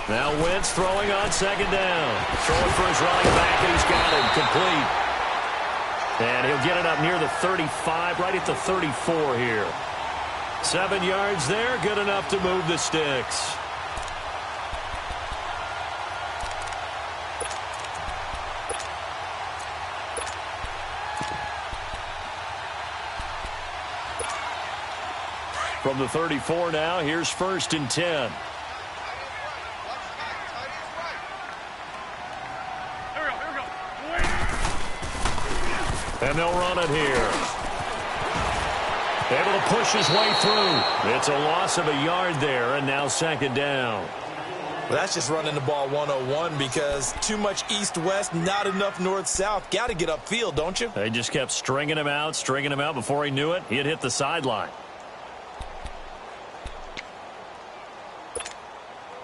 Now Wentz throwing on second down. Throwing for his running back, and he's got it complete. And he'll get it up near the 35, right at the 34 here. 7 yards there, good enough to move the sticks. From the 34 now, here's 1st and 10. And they'll run it here. Able to push his way through. It's a loss of a yard there, and now 2nd down. Well, that's just running the ball 101 because too much east-west, not enough north-south. Got to get upfield, don't you? They just kept stringing him out. Before he knew it, he had hit the sideline.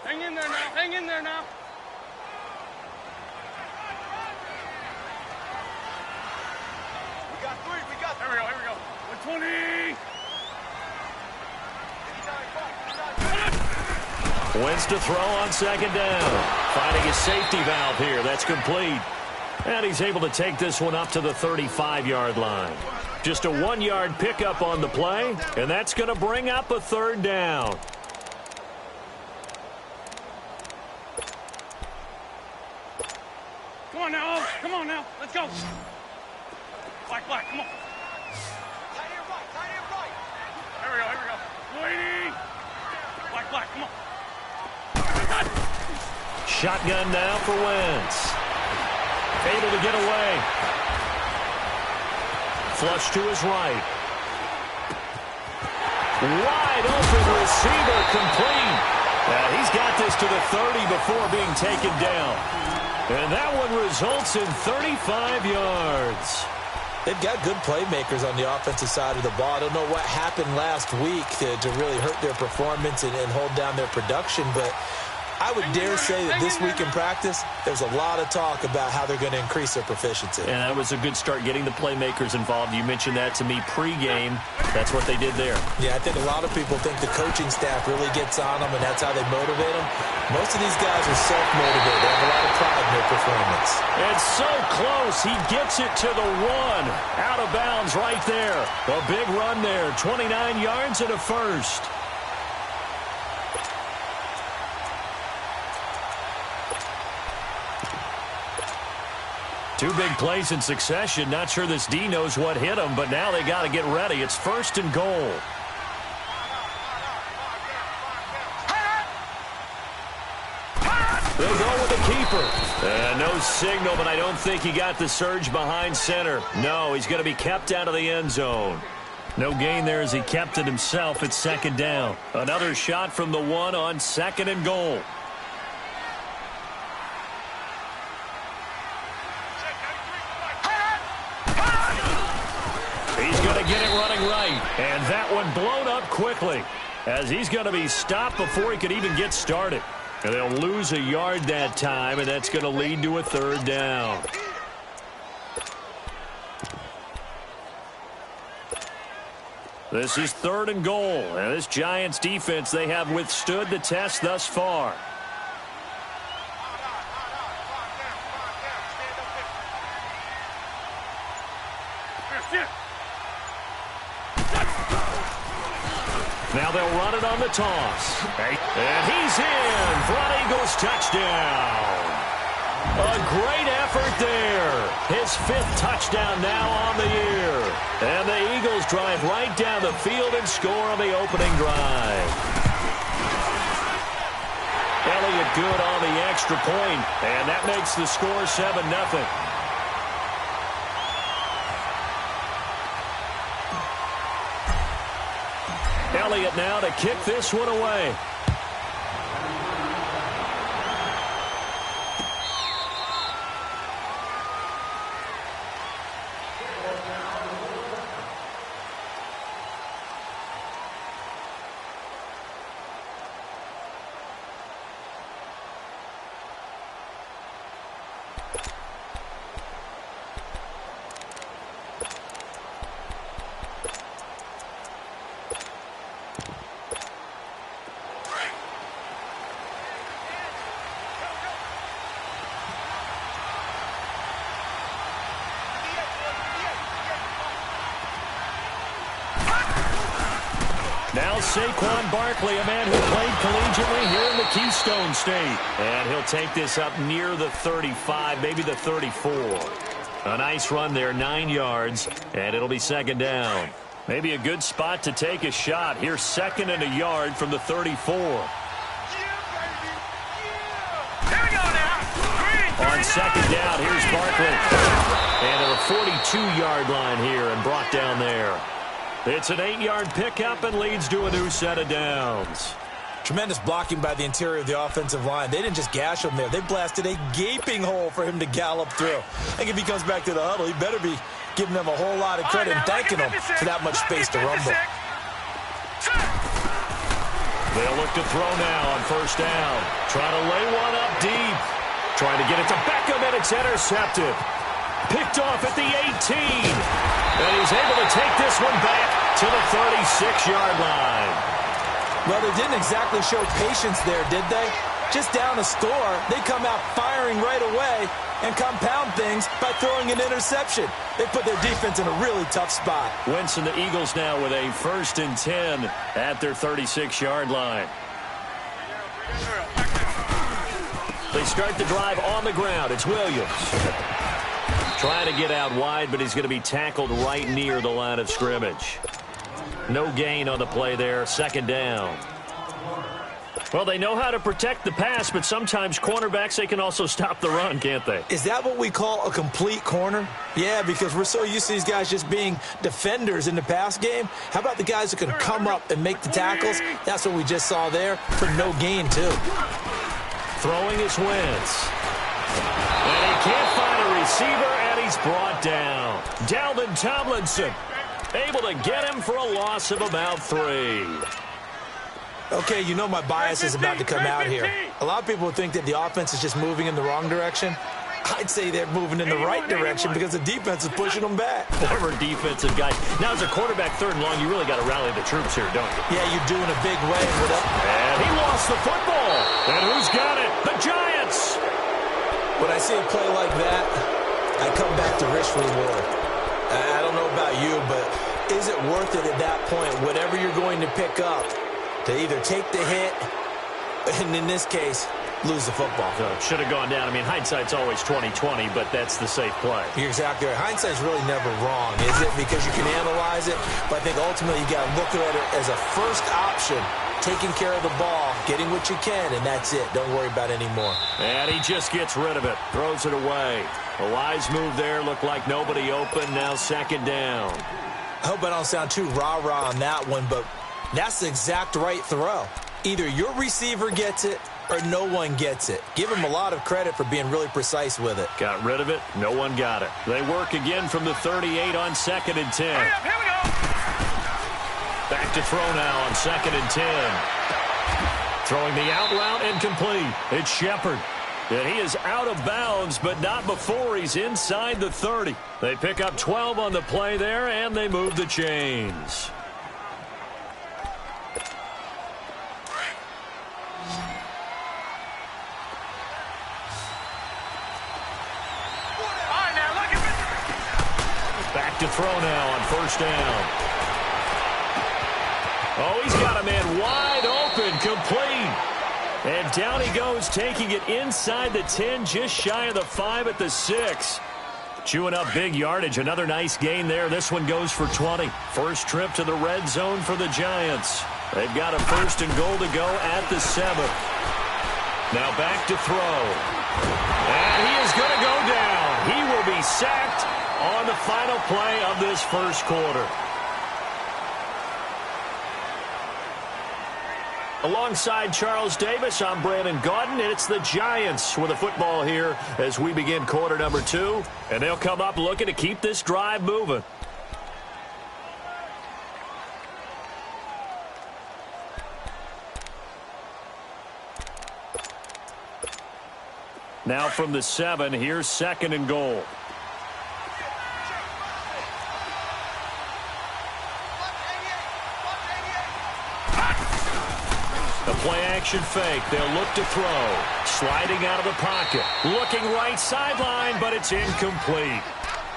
Hang in there now. Hang in there now. We got 3. We got 3. Here we go. Here we go. 120. Wentz to throw on 2nd down. Finding his safety valve here. That's complete. And he's able to take this one up to the 35-yard line. Just a 1-yard pickup on the play, and that's going to bring up a 3rd down. Come on now. Come on now. Let's go. Black, come on. Tight end right. Here we go. Waiting. Black, come on. Shotgun now for Wentz. Able to get away. Flush to his right. Wide open receiver complete. He's got this to the 30 before being taken down. And that one results in 35 yards. They've got good playmakers on the offensive side of the ball. I don't know what happened last week to really hurt their performance and hold down their production, but I would dare say that this week in practice, there's a lot of talk about how they're going to increase their proficiency. And that was a good start getting the playmakers involved. You mentioned that to me pregame. That's what they did there. Yeah, I think a lot of people think the coaching staff really gets on them, and that's how they motivate them. Most of these guys are self-motivated. They have a lot of pride in their performance. And so close. He gets it to the 1. Out of bounds right there. A big run there. 29 yards and a 1st. Two big plays in succession. Not sure this D knows what hit him, but now they got to get ready. It's 1st and goal. They'll go with the keeper. No signal, but I don't think he got the surge behind center. No, he's going to be kept out of the end zone. No gain there as he kept it himself. It's 2nd down. Another shot from the 1 on 2nd and goal. He's going to get it running right. And that one blown up quickly as he's going to be stopped before he could even get started. And they'll lose a yard that time, and that's going to lead to a 3rd down. This is 3rd and goal. And this Giants defense, they have withstood the test thus far. Now they'll run it on the toss. And he's in for an Eagles touchdown. A great effort there. His 5th touchdown now on the year. And the Eagles drive right down the field and score on the opening drive. Elliott good on the extra point, and that makes the score 7-0. Elliott now to kick this one away. Now Saquon Barkley, a man who played collegiately here in the Keystone State. And he'll take this up near the 35, maybe the 34. A nice run there, 9 yards, and it'll be second down. Maybe a good spot to take a shot. Here's second and a yard from the 34. On second down, here's Barkley. And at the 42-yard line here and brought down there. It's an 8-yard pickup and leads to a new set of downs. Tremendous blocking by the interior of the offensive line. They didn't just gash him there. They blasted a gaping hole for him to gallop through. I think if he comes back to the huddle, he better be giving them a whole lot of credit and thanking them for that much space to rumble. They'll look to throw now on first down. Trying to lay one up deep. Trying to get it to Beckham, and it's intercepted. Picked off at the 18. And he's able to take this one back to the 36-yard line. Well, they didn't exactly show patience there, did they? Just down a score, they come out firing right away and compound things by throwing an interception. They put their defense in a really tough spot. Wentz and the Eagles now with a 1st and 10 at their 36-yard line. They start the drive on the ground. It's Williams. Trying to get out wide, but he's going to be tackled right near the line of scrimmage. No gain on the play there. Second down. Well, they know how to protect the pass, but sometimes cornerbacks, they can also stop the run, can't they? Is that what we call a complete corner? Yeah, because we're so used to these guys just being defenders in the pass game. How about the guys who can come up and make the tackles? That's what we just saw there for no gain, too. Throwing is Wentz. And he can't find a receiver, and he's brought down. Dalvin Tomlinson able to get him for a loss of about 3. Okay, you know my bias is about to come out here. A lot of people would think that the offense is just moving in the wrong direction. I'd say they're moving in the right direction because the defense is pushing them back. Former defensive guy. Now, as a quarterback, 3rd and long, you really got to rally the troops here, don't you? Yeah, you do in a big way. And he lost the football. And who's got it? The Giants. When I see a play like that, I come back to risk reward. I don't know about you, but is it worth it at that point, whatever you're going to pick up, to either take the hit, and in this case, lose the football? Should have gone down. I mean, hindsight's always 20/20, but that's the safe play. You're exactly right. Hindsight's really never wrong, is it? Because you can analyze it, but I think ultimately you got to look at it as a first option, taking care of the ball, getting what you can, and that's it. Don't worry about it anymore. And he just gets rid of it, throws it away. A wise move there, looked like nobody open. Now second down. I hope I don't sound too rah-rah on that one, but that's the exact right throw. Either your receiver gets it or no one gets it. Give him a lot of credit for being really precise with it. Got rid of it. No one got it. They work again from the 38 on 2nd and 10. Hurry up, here we go. Back to throw now on 2nd and 10. Throwing the out route incomplete. It's Shepard. And he is out of bounds, but not before he's inside the 30. They pick up 12 on the play there, and they move the chains. Back to throw now on first down. Oh, he's got a man wide open, complete. And down he goes, taking it inside the 10, just shy of the 5 at the 6. Chewing up big yardage. Another nice gain there. This one goes for 20. First trip to the red zone for the Giants. They've got a 1st and goal to go at the 7. Now back to throw. And he is going to go down. He will be sacked on the final play of this first quarter. Alongside Charles Davis, I'm Brandon Gaudin, and it's the Giants with the football here as we begin quarter number 2. And they'll come up looking to keep this drive moving. Now from the 7, here's 2nd and goal. The play-action fake. They'll look to throw. Sliding out of the pocket. Looking right sideline, but it's incomplete.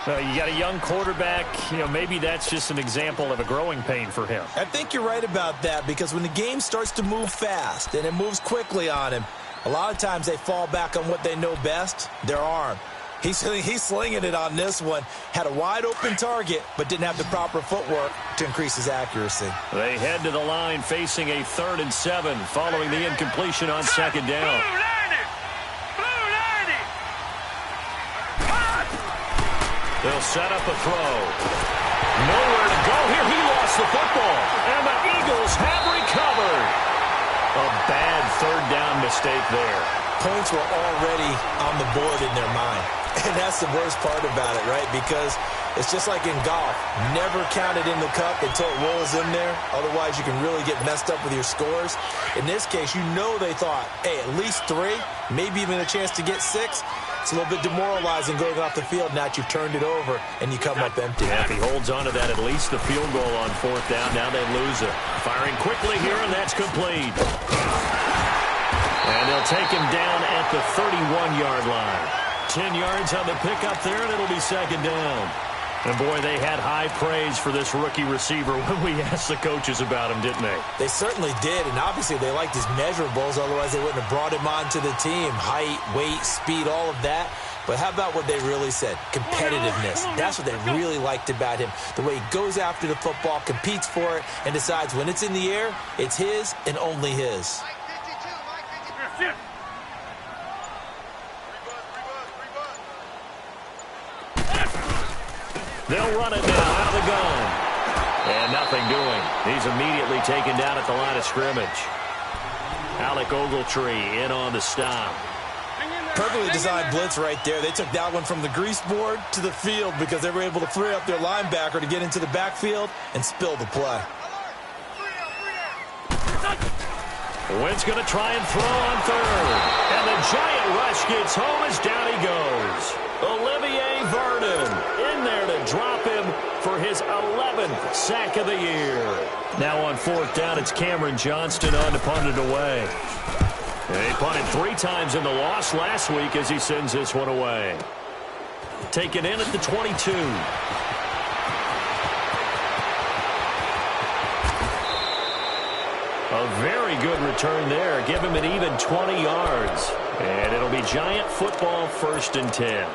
You got a young quarterback. Maybe that's just an example of a growing pain for him. I think you're right about that, because when the game starts to move fast and it moves quickly on him, a lot of times they fall back on what they know best, their arm. He's slinging it on this one. Had a wide-open target, but didn't have the proper footwork to increase his accuracy. They head to the line facing a 3rd and 7 following the incompletion on 2nd down. They'll set up a throw. Nowhere to go here. He lost the football. And the Eagles have recovered. A bad 3rd down mistake there. Points were already on the board in their mind. And that's the worst part about it, right? Because it's just like in golf. Never count it in the cup until it rolls in there. Otherwise, you can really get messed up with your scores. In this case, they thought, hey, at least 3, maybe even a chance to get 6. It's a little bit demoralizing going off the field. Now that you've turned it over and you come up empty. Yeah, if he holds on to that, at least the field goal on 4th down. Now they lose it. Firing quickly here, and that's complete. And they'll take him down at the 31-yard line. 10 yards on the pickup there, and it'll be 2nd down. And, boy, they had high praise for this rookie receiver when we asked the coaches about him, didn't they? They certainly did, and obviously they liked his measurables. Otherwise, they wouldn't have brought him onto the team. Height, weight, speed, all of that. But how about what they really said? Competitiveness. That's what they really liked about him. The way he goes after the football, competes for it, and decides when it's in the air, it's his and only his. They'll run it now out of the gun. And nothing doing. He's immediately taken down at the line of scrimmage. Alec Ogletree in on the stop. Perfectly designed blitz right there. They took that one from the grease board to the field because they were able to free up their linebacker to get into the backfield and spill the play. Wentz going to try and throw on 3rd. And the giant rush gets home as down he goes. Olivier Vernon in there to drop him for his 11th sack of the year. Now on 4th down, it's Cameron Johnston on to punt it away. And he punted 3 times in the loss last week as he sends this one away. Taken in at the 22. A very good return there. Give him an even 20 yards. And it'll be Giant football 1st and 10.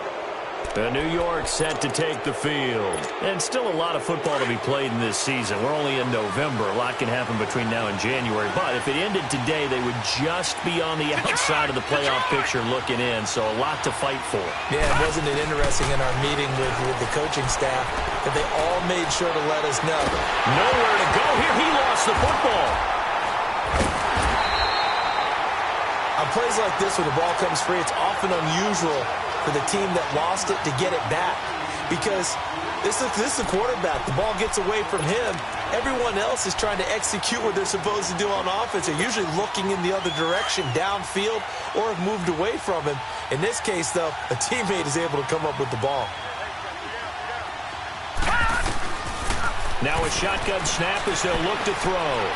The New York set to take the field. And still a lot of football to be played in this season. We're only in November. A lot can happen between now and January. But if it ended today, they would just be on the outside of the playoff picture looking in. So a lot to fight for. Yeah, wasn't it interesting in our meeting with the coaching staff that they all made sure to let us know. Nowhere to go here. He lost the football. On plays like this where the ball comes free, it's often unusual for the team that lost it to get it back, because this is the quarterback. The ball gets away from him. Everyone else is trying to execute what they're supposed to do on offense. They're usually looking in the other direction, downfield, or have moved away from him. In this case, though, a teammate is able to come up with the ball. Now a shotgun snap as they'll look to throw.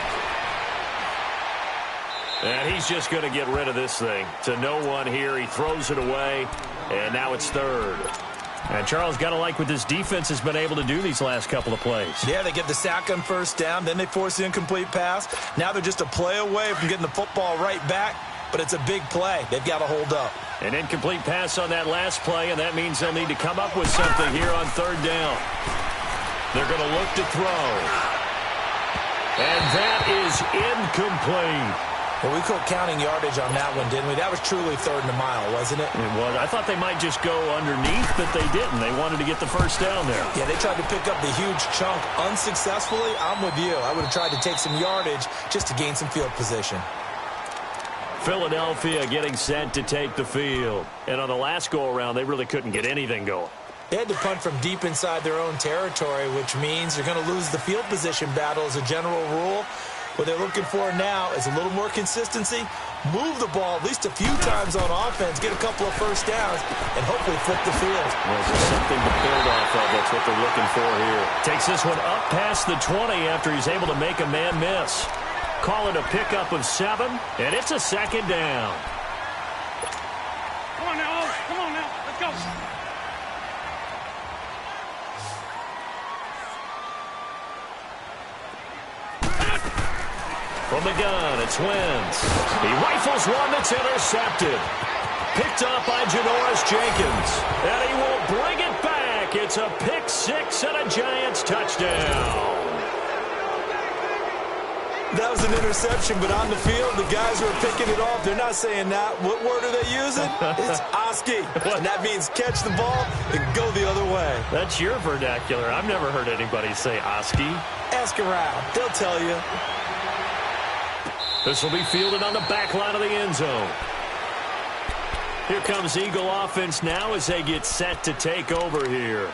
And he's just going to get rid of this thing. To no one here. He throws it away. And now it's 3rd. And Charles, got to like what this defense has been able to do these last couple of plays. Yeah, they get the sack on 1st down. Then they force the incomplete pass. Now they're just a play away from getting the football right back. But it's a big play. They've got to hold up. An incomplete pass on that last play. And that means they'll need to come up with something here on 3rd down. They're going to look to throw. And that is incomplete. Well, we quit counting yardage on that one, didn't we? That was truly 3rd and a mile, wasn't it? It was. I thought they might just go underneath, but they didn't. They wanted to get the 1st down there. Yeah, they tried to pick up the huge chunk unsuccessfully. I'm with you. I would have tried to take some yardage just to gain some field position. Philadelphia getting set to take the field. And on the last go-around, they really couldn't get anything going. They had to punt from deep inside their own territory, which means you're going to lose the field position battle as a general rule. What they're looking for now is a little more consistency, move the ball at least a few times on offense, get a couple of 1st downs, and hopefully flip the field. Well, there's something to build off of. That's what they're looking for here. Takes this one up past the 20 after he's able to make a man miss. Call it a pickup of 7, and it's a 2nd down. Come on now, let's go. From the gun, it's Wentz. He rifles one that's intercepted. Picked up by Janoris Jenkins. And he will bring it back. It's a pick six and a Giants touchdown. That was an interception, but on the field, the guys who are picking it off, they're not saying that. What word are they using? It's Oski. And that means catch the ball and go the other way. That's your vernacular. I've never heard anybody say Oski. Ask around. They'll tell you. This will be fielded on the back line of the end zone. Here comes Eagle offense now as they get set to take over here.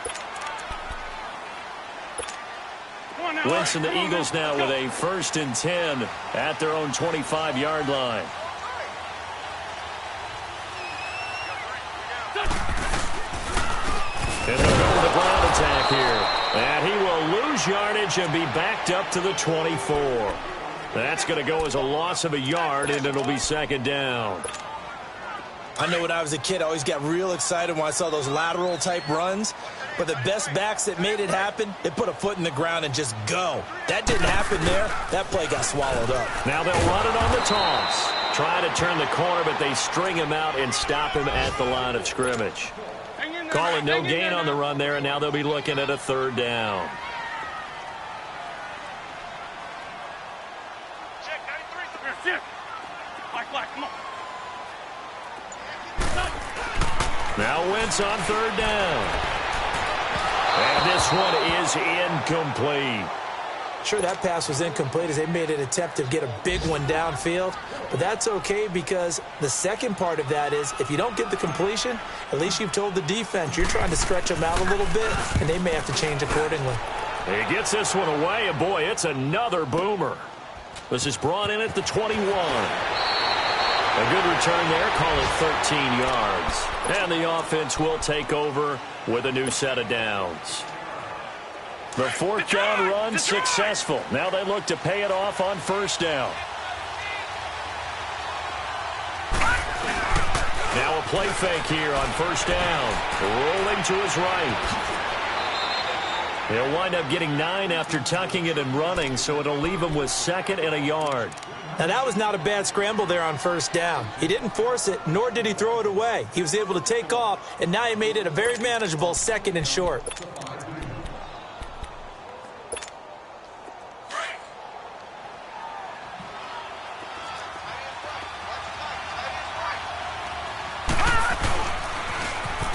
Wentz and the Eagles now with a 1st and 10 at their own 25-yard line. And they'll go with the ground attack here. And he will lose yardage and be backed up to the 24. That's going to go as a loss of a yard, and it'll be 2nd down. I know when I was a kid, I always got real excited when I saw those lateral-type runs. But the best backs that made it happen, they put a foot in the ground and just go. That didn't happen there. That play got swallowed up. Now they'll run it on the toss. Try to turn the corner, but they string him out and stop him at the line of scrimmage. Calling no gain on the run there, and now they'll be looking at a 3rd down. Check, 93. Black, come on. Now Wentz on 3rd down. And this one is incomplete. Sure, that pass was incomplete as they made an attempt to get a big one downfield. But that's okay because the second part of that is if you don't get the completion, at least you've told the defense you're trying to stretch them out a little bit, and they may have to change accordingly. He gets this one away, and boy, it's another boomer. This is brought in at the 21. A good return there, call it 13 yards. And the offense will take over with a new set of downs. The 4th down run successful. Now they look to pay it off on 1st down. Now a play fake here on 1st down. Rolling to his right. They'll wind up getting 9 after tucking it and running, so it'll leave them with 2nd and a yard. Now, that was not a bad scramble there on 1st down. He didn't force it, nor did he throw it away. He was able to take off, and now he made it a very manageable 2nd and short.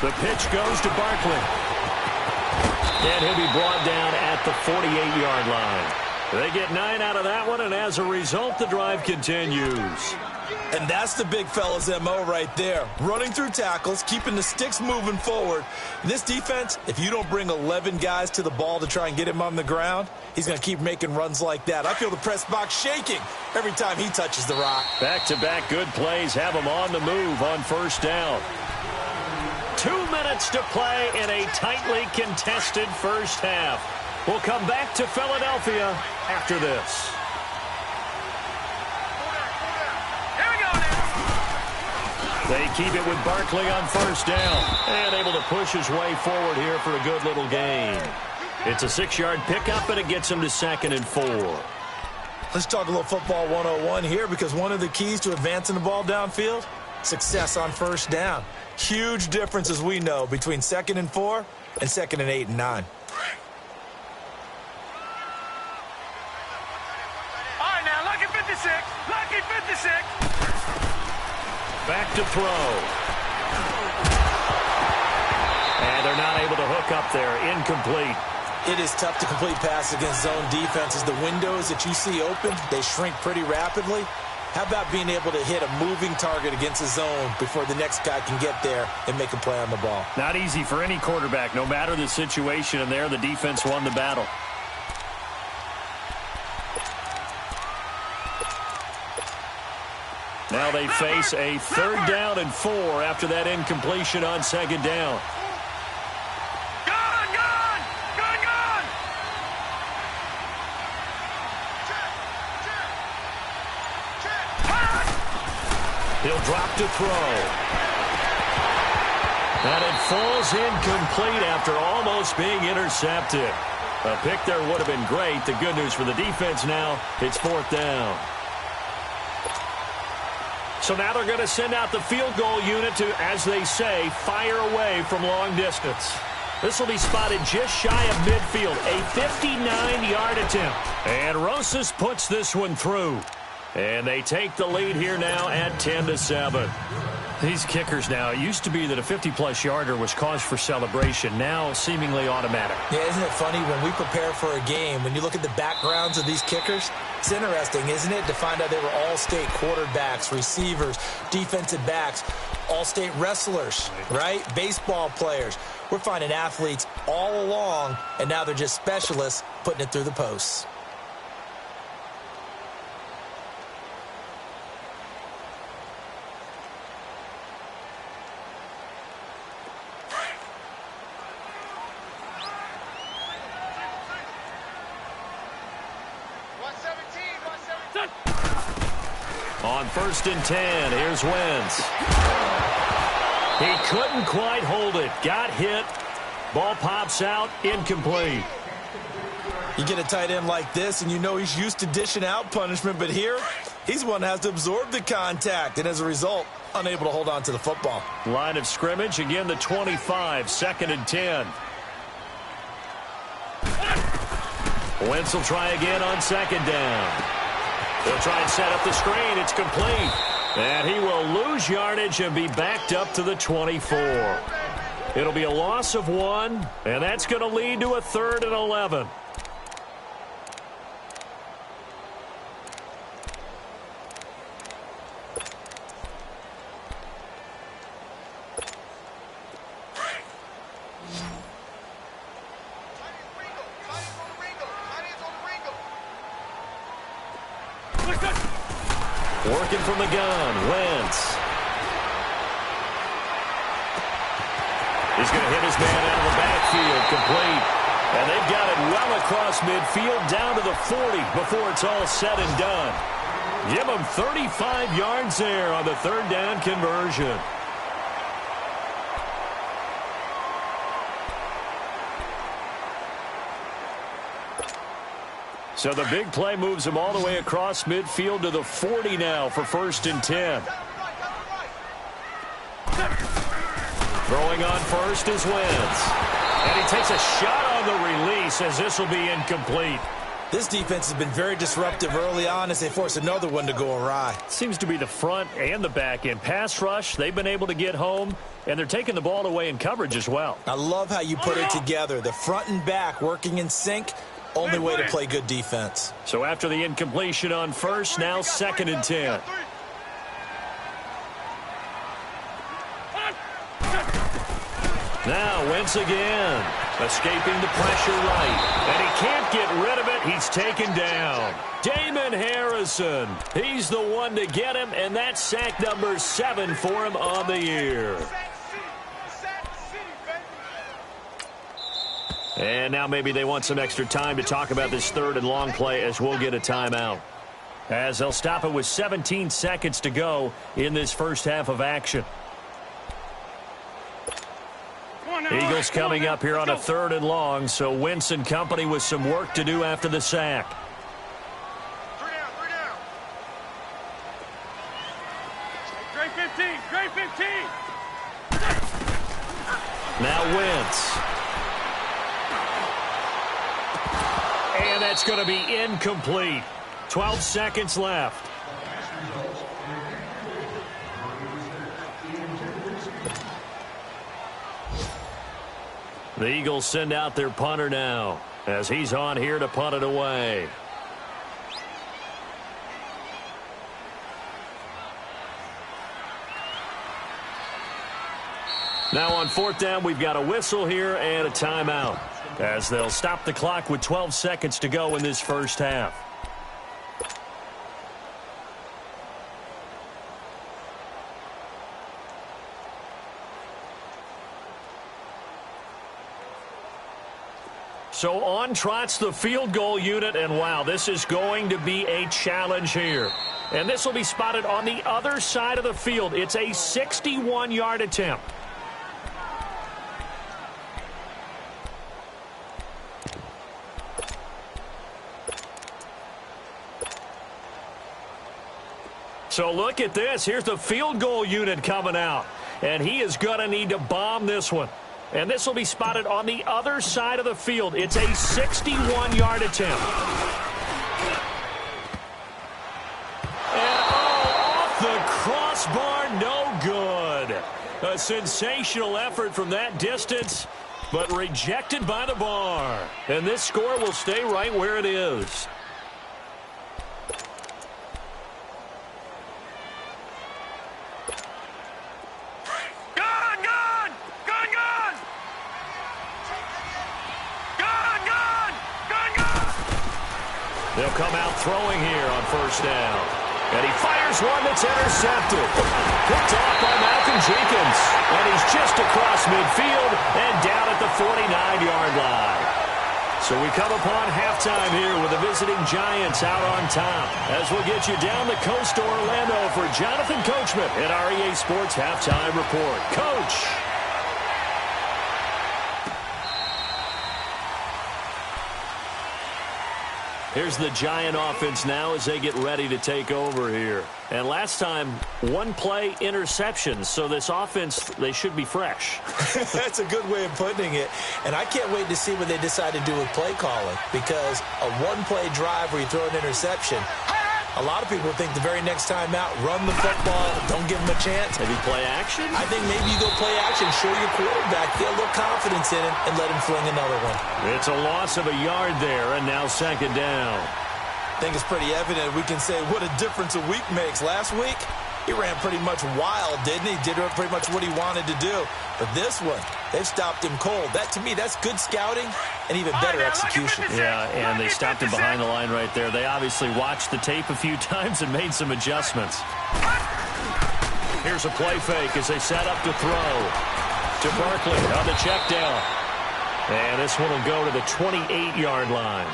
The pitch goes to Barkley. And he'll be brought down at the 48-yard line. They get 9 out of that one, and as a result, the drive continues. And that's the big fella's M.O. right there. Running through tackles, keeping the sticks moving forward. This defense, if you don't bring 11 guys to the ball to try and get him on the ground, he's going to keep making runs like that. I feel the press box shaking every time he touches the rock. Back-to-back good plays have him on the move on 1st down. 2 minutes to play in a tightly contested 1st half. We'll come back to Philadelphia after this. Here we go now. They keep it with Barkley on 1st down. And able to push his way forward here for a good little gain. It's a 6-yard pickup, and it gets him to 2nd and 4. Let's talk a little football 101 here, because one of the keys to advancing the ball downfield, success on 1st down. Huge difference, as we know, between 2nd and 4 and 2nd and 8 and 9. Lucky 56. Back to throw. And they're not able to hook up there. Incomplete. It is tough to complete passes against zone defenses. The windows that you see open, they shrink pretty rapidly. How about being able to hit a moving target against a zone before the next guy can get there and make a play on the ball? Not easy for any quarterback, no matter the situation, and there the defense won the battle. Now they face a 3rd down and 4 after that incompletion on 2nd down. Gone! He'll drop to throw. And it falls incomplete after almost being intercepted. A pick there would have been great. The good news for the defense now, it's 4th down. So now they're going to send out the field goal unit to, as they say, fire away from long distance. This will be spotted just shy of midfield, a 59-yard attempt. And Rosas puts this one through. And they take the lead here now at 10-7. These kickers now, it used to be that a 50-plus yarder was cause for celebration, now seemingly automatic. Yeah, isn't it funny when we prepare for a game, when you look at the backgrounds of these kickers, it's interesting, isn't it, to find out they were all-state quarterbacks, receivers, defensive backs, all-state wrestlers, right? Baseball players. We're finding athletes all along, and now they're just specialists putting it through the posts. On 1st and 10, here's Wentz. He couldn't quite hold it. Got hit. Ball pops out. Incomplete. You get a tight end like this, and you know he's used to dishing out punishment, but here, he's one that has to absorb the contact, and as a result, unable to hold on to the football. Line of scrimmage, again the 25, 2nd and 10. Wentz will try again on 2nd down. He'll try and set up the screen. It's complete. And he will lose yardage and be backed up to the 24. It'll be a loss of 1, and that's going to lead to a 3rd and 11. Working from the gun, Wentz. He's going to hit his man out of the backfield, complete. And they've got it well across midfield, down to the 40 before it's all said and done. Give him 35 yards there on the 3rd down conversion. So the big play moves him all the way across midfield to the 40 now for 1st and 10. Throwing on first is Wentz. And he takes a shot on the release as this will be incomplete. This defense has been very disruptive early on as they force another one to go awry. Seems to be the front and the back end. Pass rush, they've been able to get home, and they're taking the ball away in coverage as well. I love how you put it together. The front and back working in sync. Only way to play good defense. So after the incompletion on first, now 2nd and 10. Now Wentz again, escaping the pressure right. And he can't get rid of it. He's taken down. Damon Harrison, he's the one to get him, and that's sack number 7 for him on the year. And now maybe they want some extra time to talk about this 3rd and long play as we'll get a timeout. As they'll stop it with 17 seconds to go in this first half of action. Eagles coming up here on a 3rd and long, so Wentz and company with some work to do after the sack. 3 down. Great 15, great 15. Now Wentz. And that's going to be incomplete. 12 seconds left. The Eagles send out their punter now as he's on here to punt it away. Now on 4th down, we've got a whistle here and a timeout as they'll stop the clock with 12 seconds to go in this first half. So on trots the field goal unit, and wow, this is going to be a challenge here. And this will be spotted on the other side of the field. It's a 61-yard attempt. So look at this. Here's the field goal unit coming out. And he is going to need to bomb this one. And this will be spotted on the other side of the field. It's a 61-yard attempt. And off the crossbar, no good. A sensational effort from that distance, but rejected by the bar. And this score will stay right where it is. They'll come out throwing here on first down. And he fires one that's intercepted. Picked off by Malcolm Jenkins. And he's just across midfield and down at the 49-yard line. So we come upon halftime here with the visiting Giants out on top. As we'll get you down the coast to Orlando for Jonathan Coachman at our EA Sports Halftime Report. Coach. Here's the Giant offense now as they get ready to take over here. And last time, one play interceptions. So this offense, they should be fresh. That's a good way of putting it. And I can't wait to see what they decide to do with play calling. Because a one-play drive where you throw an interception, a lot of people think the very next time out, run the football, don't give them a chance. Maybe play action? I think maybe you go play action, show your quarterback, get a little confidence in it, and let him fling another one. It's a loss of a yard there, and now second down. I think it's pretty evident we can say what a difference a week makes. Last week, he ran pretty much wild, didn't he? Did pretty much what he wanted to do. But this one, they've stopped him cold. That, to me, that's good scouting and even better execution. Yeah, and they stopped him behind the line right there. They obviously watched the tape a few times and made some adjustments. Here's a play fake as they set up to throw. To Barkley on the check down. And this one will go to the 28-yard line.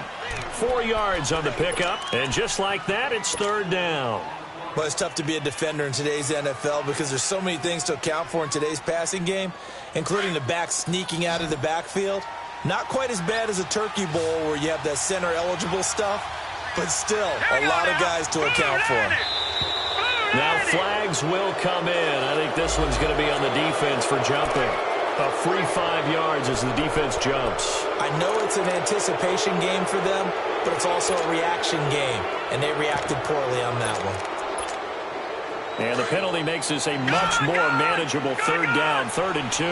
4 yards on the pickup. And just like that, it's third down. Well, it's tough to be a defender in today's NFL because there's so many things to account for in today's passing game, including the back sneaking out of the backfield. Not quite as bad as a turkey bowl where you have that center-eligible stuff, but still a lot of guys to account for. Now flags will come in. I think this one's going to be on the defense for jumping. A free 5 yards as the defense jumps. I know it's an anticipation game for them, but it's also a reaction game, and they reacted poorly on that one. And the penalty makes this a much more manageable third down, 3rd and 2.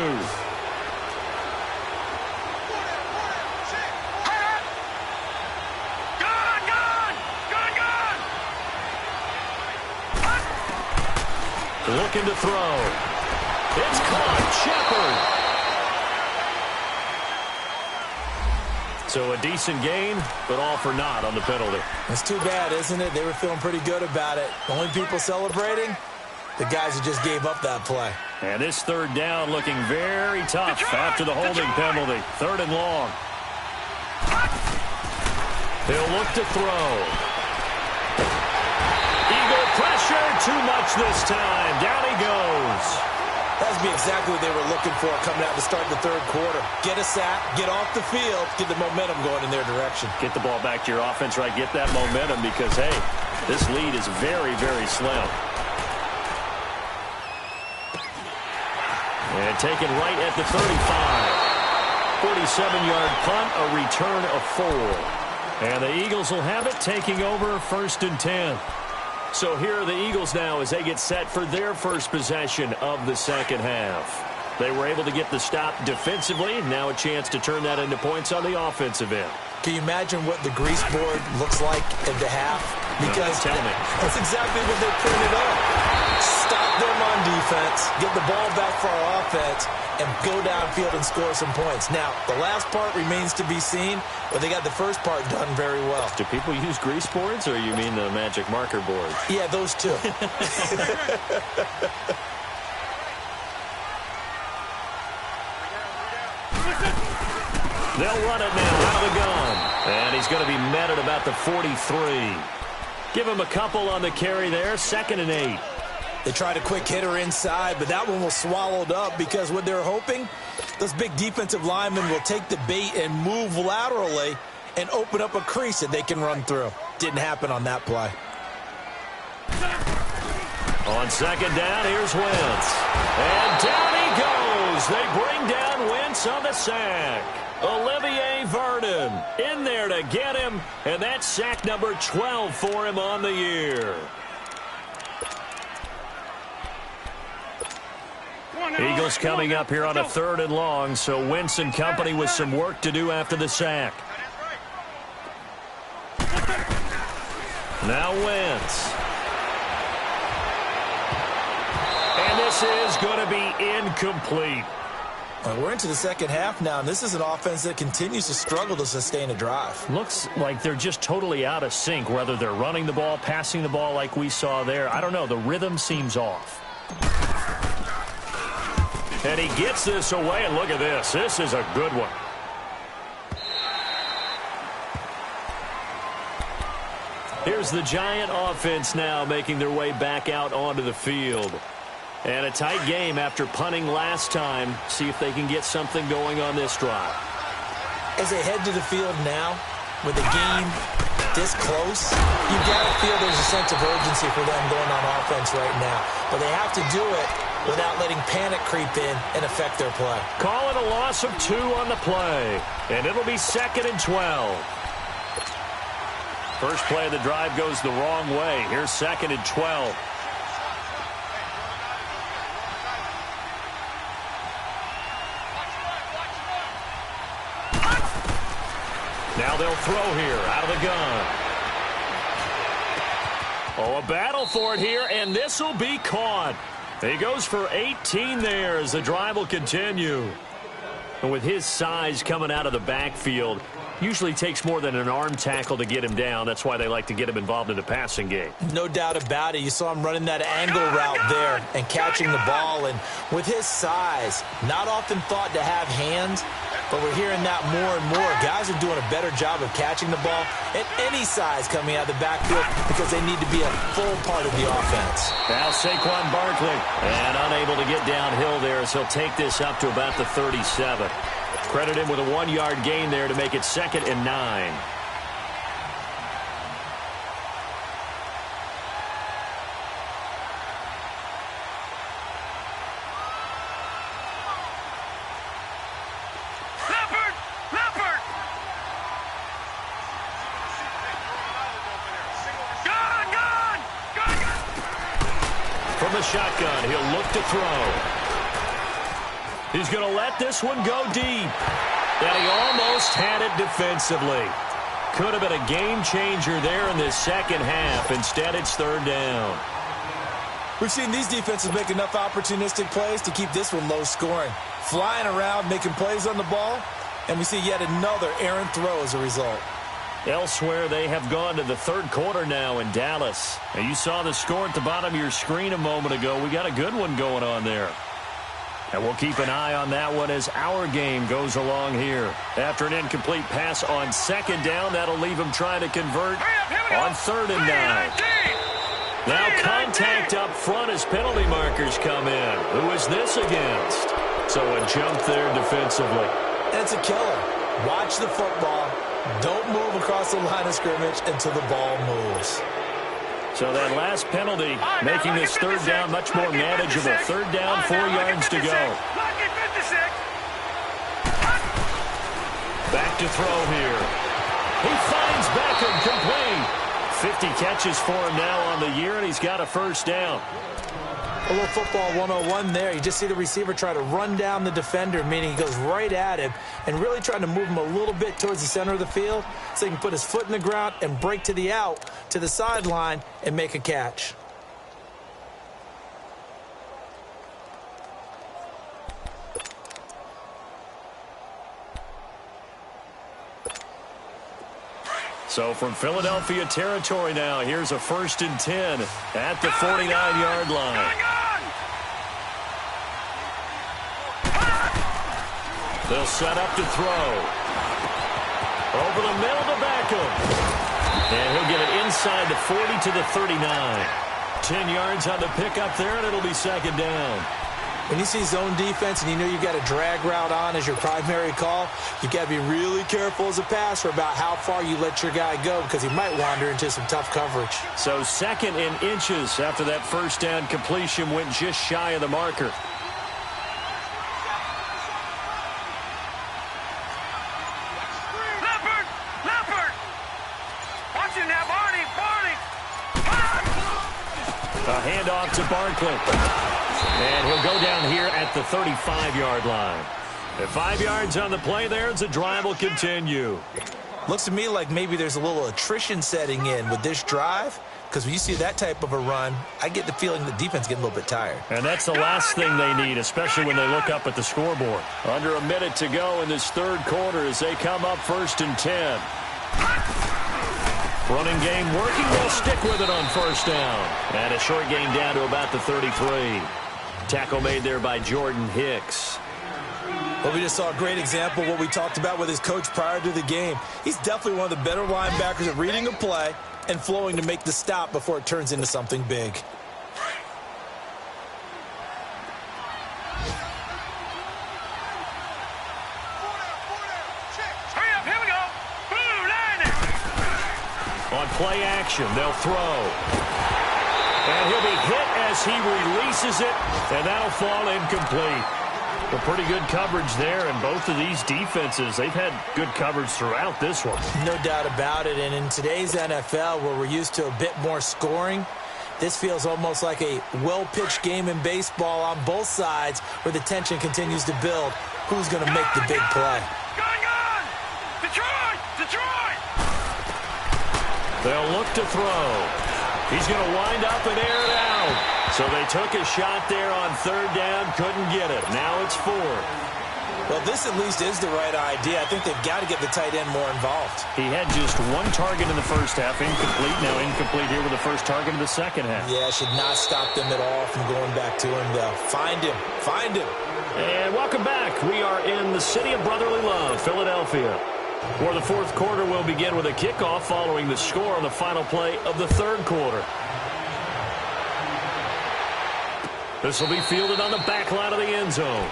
Looking to throw. It's caught. Shepard. So a decent gain, but all for naught on the penalty. It's too bad, isn't it? They were feeling pretty good about it. The only people celebrating, the guys who just gave up that play. And this third down looking very tough after the holding penalty. 3rd and long. He'll look to throw. Eagle pressure, too much this time. Down he goes. That would be exactly what they were looking for coming out to start the third quarter. Get a sack, get off the field, get the momentum going in their direction. Get the ball back to your offense, right? Get that momentum because, hey, this lead is very, very slim. And taken right at the 35. 47-yard punt, a return of 4. And the Eagles will have it, taking over 1st and 10. So here are the Eagles now as they get set for their first possession of the second half. They were able to get the stop defensively. Now a chance to turn that into points on the offensive end. Can you imagine what the grease board looks like at the half? Because tell me. That's exactly what they printed up. Stop them on defense, get the ball back for our offense, and go downfield and score some points. Now, the last part remains to be seen, but they got the first part done very well. Do people use grease boards, or you mean the magic marker boards? Yeah, those two. They'll run it now out of the gun. And he's going to be met at about the 43. Give him a couple on the carry there. 2nd and 8. They tried a quick hitter inside, but that one was swallowed up because what they're hoping, those big defensive linemen will take the bait and move laterally and open up a crease that they can run through. Didn't happen on that play. On second down, here's Wentz. And down he goes. They bring down Wentz on the sack. Olivier Vernon in there to get him, and that's sack number 12 for him on the year. Eagles coming up here on a 3rd and long, so Wentz and company with some work to do after the sack. Now Wentz. And this is going to be incomplete. We're into the second half now, and this is an offense that continues to struggle to sustain a drive. Looks like they're just totally out of sync, whether they're running the ball, passing the ball like we saw there. I don't know. The rhythm seems off. And he gets this away, and look at this. This is a good one. Here's the Giant offense now making their way back out onto the field. And a tight game after punting last time. See if they can get something going on this drive. As they head to the field now, with the game this close, you've got to feel there's a sense of urgency for them going on offense right now. But they have to do it without letting panic creep in and affect their play. Call it a loss of 2 on the play. And it'll be 2nd and 12. First play of the drive goes the wrong way. Here's 2nd and 12. Now they'll throw here out of the gun. Oh, a battle for it here, and this will be caught. He goes for 18 there as the drive will continue. And with his size coming out of the backfield, usually takes more than an arm tackle to get him down. That's why they like to get him involved in the passing game. No doubt about it. You saw him running that angle route there and catching the ball. And with his size, not often thought to have hands, but we're hearing that more and more. Guys are doing a better job of catching the ball at any size coming out of the backfield because they need to be a full part of the offense. Now Saquon Barkley, and unable to get downhill there as he'll take this up to about the 37. Credit him with a 1-yard gain there to make it 2nd and 9. From the shotgun, he'll look to throw. He's going to let this one go deep. And he almost had it defensively. Could have been a game changer there in this second half. Instead, it's 3rd down. We've seen these defenses make enough opportunistic plays to keep this one low scoring. Flying around, making plays on the ball, and we see yet another errant throw as a result. Elsewhere, they have gone to the 3rd quarter now in Dallas. And you saw the score at the bottom of your screen a moment ago. We got a good one going on there. And we'll keep an eye on that one as our game goes along here. After an incomplete pass on 2nd down, that'll leave him trying to convert on 3rd and 9. Now contact up front as penalty markers come in. Who is this against? So a jump there defensively. It's a killer. Watch the football. Don't move across the line of scrimmage until the ball moves. So that last penalty making this 3rd down much more manageable. 3rd down, 4 yards to go. Back to throw here. He finds Beckham complete. 50 catches for him now on the year, and he's got a 1st down. A little football 101 there. You just see the receiver try to run down the defender, meaning he goes right at him and really trying to move him a little bit towards the center of the field so he can put his foot in the ground and break to the out, to the sideline, and make a catch. So from Philadelphia territory now, here's a 1st and 10 at the 49-yard line. They'll set up to throw. Over the middle to Beckham. And he'll get it inside the 40 to the 39. 10 yards on the pickup there, and it'll be 2nd down. When you see zone defense and you know you've got a drag route on as your primary call, you got to be really careful as a passer about how far you let your guy go because he might wander into some tough coverage. So 2nd and inches after that first down completion went just shy of the marker. A handoff to Barkley. And he'll go down here at the 35-yard line. At 5 yards on the play there, the drive will continue. Looks to me like maybe there's a little attrition setting in with this drive, because when you see that type of a run, I get the feeling the defense getting a little bit tired. And that's the last thing they need, especially when they look up at the scoreboard. Under a minute to go in this third quarter as they come up 1st and 10. Running game working. They'll stick with it on 1st down. And a short gain down to about the 33. Tackle made there by Jordan Hicks. Well, we just saw a great example of what we talked about with his coach prior to the game. He's definitely one of the better linebackers at reading a play and flowing to make the stop before it turns into something big. On play action, they'll throw. And he'll be hit as he releases it, and that'll fall incomplete. Well, pretty good coverage there, and both of these defenses, they've had good coverage throughout this one. No doubt about it, and in today's NFL, where we're used to a bit more scoring, this feels almost like a well-pitched game in baseball on both sides where the tension continues to build. Who's going to make the big play? Gun! Detroit! Detroit! They'll look to throw. He's going to wind up and air it out. So they took a shot there on 3rd down, couldn't get it. Now it's 4th. Well, this at least is the right idea. I think they've got to get the tight end more involved. He had just 1 target in the first half, incomplete. Now incomplete here with the first target in the second half. Yeah, should not stop them at all from going back to him, though. Find him. Find him. And welcome back. We are in the city of brotherly love, Philadelphia, where the 4th quarter will begin with a kickoff following the score on the final play of the 3rd quarter. This will be fielded on the back line of the end zone.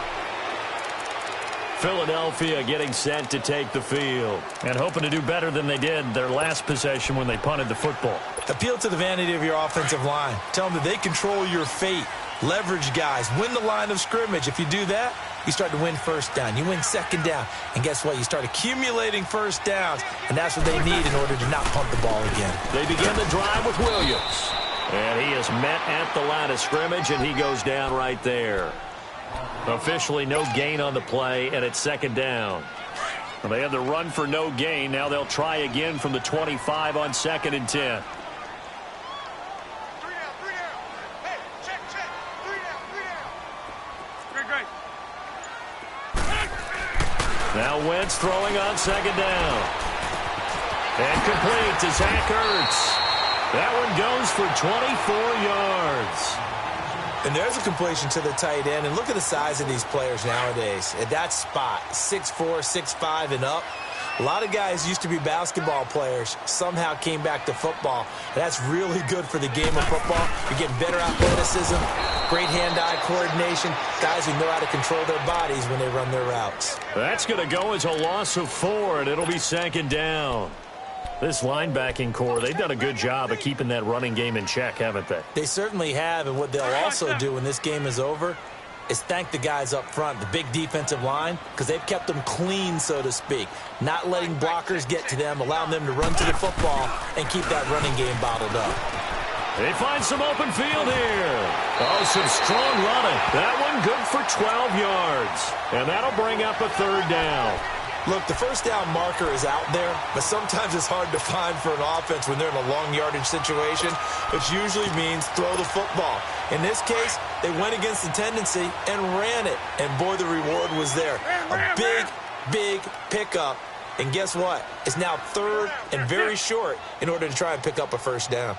Philadelphia getting set to take the field and hoping to do better than they did their last possession when they punted the football. Appeal to the vanity of your offensive line. Tell them that they control your fate. Leverage guys. Win the line of scrimmage. If you do that, you start to win 1st down. You win 2nd down. And guess what? You start accumulating 1st downs. And that's what they need in order to not punt the ball again. They begin the drive with Williams. And he is met at the line of scrimmage, and he goes down right there. Officially no gain on the play, and it's 2nd down. Well, they had the run for no gain. Now they'll try again from the 25 on 2nd and 10. Now Wentz throwing on 2nd down. And complete to Zach Ertz. That one goes for 24 yards. And there's a completion to the tight end. And look at the size of these players nowadays. At that spot, 6'4", 6'5", and up. A lot of guys used to be basketball players, somehow came back to football. And that's really good for the game of football. You're getting better athleticism, great hand-eye coordination, guys who know how to control their bodies when they run their routes. That's going to go as a loss of 4, and it'll be 2nd down. This linebacking core, they've done a good job of keeping that running game in check, haven't they? They certainly have, and what they'll also do when this game is over is thank the guys up front, the big defensive line, because they've kept them clean, so to speak, not letting blockers get to them, allowing them to run to the football and keep that running game bottled up. They find some open field here. Oh, some strong running. That one good for 12 yards, and that'll bring up a 3rd down. Look, the 1st down marker is out there, but sometimes it's hard to find for an offense when they're in a long yardage situation, which usually means throw the football. In this case, they went against the tendency and ran it, and boy, the reward was there. A big, big pickup, and guess what? It's now 3rd and very short in order to try and pick up a 1st down.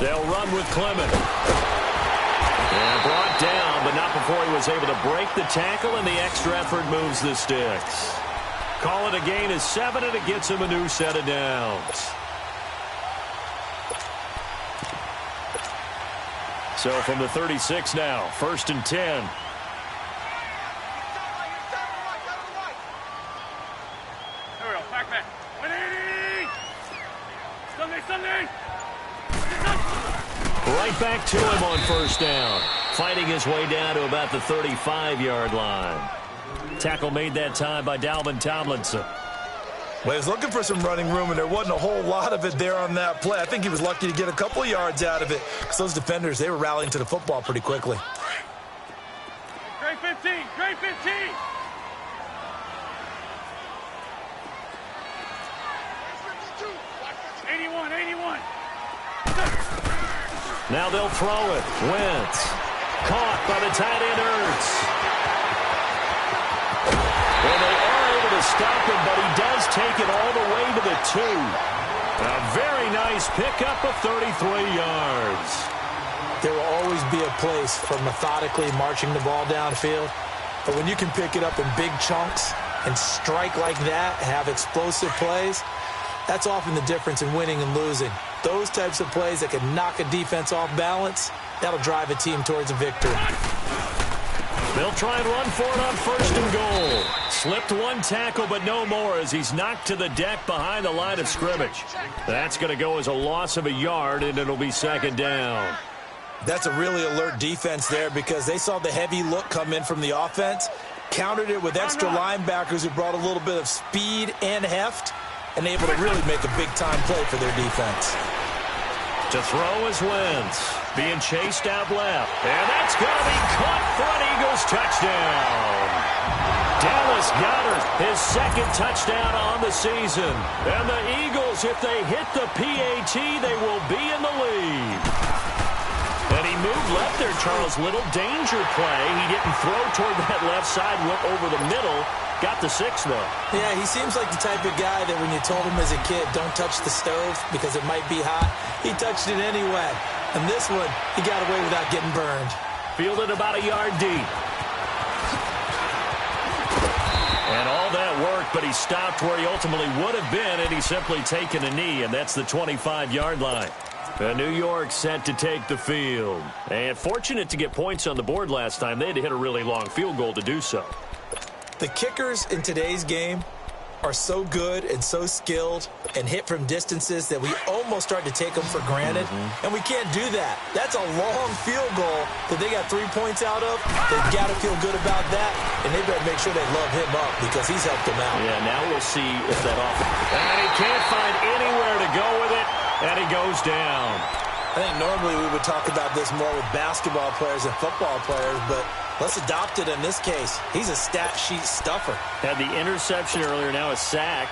They'll run with Clement. And brought down, but not before he was able to break the tackle, and the extra effort moves the sticks. Call it a gain of 7, and it gets him a new set of downs. So from the 36 now, 1st and 10. There we go. Back. Winning! Sunday! Right back to him on 1st down. Fighting his way down to about the 35-yard line. Tackle made that time by Dalvin Tomlinson. Well, he was looking for some running room, and there wasn't a whole lot of it there on that play. I think he was lucky to get a couple of yards out of it, because those defenders, they were rallying to the football pretty quickly. Great 15! 81! Now they'll throw it. Wentz. Caught by the tight end, Ertz. And they are able to stop him, but he does take it all the way to the 2. A very nice pickup of 33 yards. There will always be a place for methodically marching the ball downfield, but when you can pick it up in big chunks and strike like that, have explosive plays, that's often the difference in winning and losing. Those types of plays that can knock a defense off balance, that'll drive a team towards a victory. They'll try and run for it on 1st and goal. Slipped one tackle, but no more as he's knocked to the deck behind the line of scrimmage. That's going to go as a loss of a yard, and it'll be 2nd down. That's a really alert defense there because they saw the heavy look come in from the offense, countered it with extra linebackers who brought a little bit of speed and heft, and able to really make a big-time play for their defense. To throw is Wentz, being chased out left. And that's going to be caught for an Eagles touchdown. Dallas Goedert, his 2nd touchdown on the season. And the Eagles, if they hit the PAT, they will be in the lead. And he moved left there, Charles. Little danger play. He didn't throw toward that left side, went over the middle. Got the 6, though. Yeah, he seems like the type of guy that when you told him as a kid, don't touch the stove because it might be hot, he touched it anyway. And this one, he got away without getting burned. Fielded about a yard deep. And all that worked, but he stopped where he ultimately would have been, and he's simply taken a knee, and that's the 25-yard line. New York set to take the field. And fortunate to get points on the board last time. They had to hit a really long field goal to do so. The kickers in today's game are so good and so skilled and hit from distances that we almost start to take them for granted, and we can't do that. That's a long field goal that they got 3 points out of. They've got to feel good about that, and they better make sure they love him up because he's helped them out. Yeah, now we'll see if that offense. And he can't find anywhere to go with it, and he goes down. I think normally we would talk about this more with basketball players and football players, but let's adopt it in this case. He's a stat sheet stuffer. Had the interception earlier, now a sack.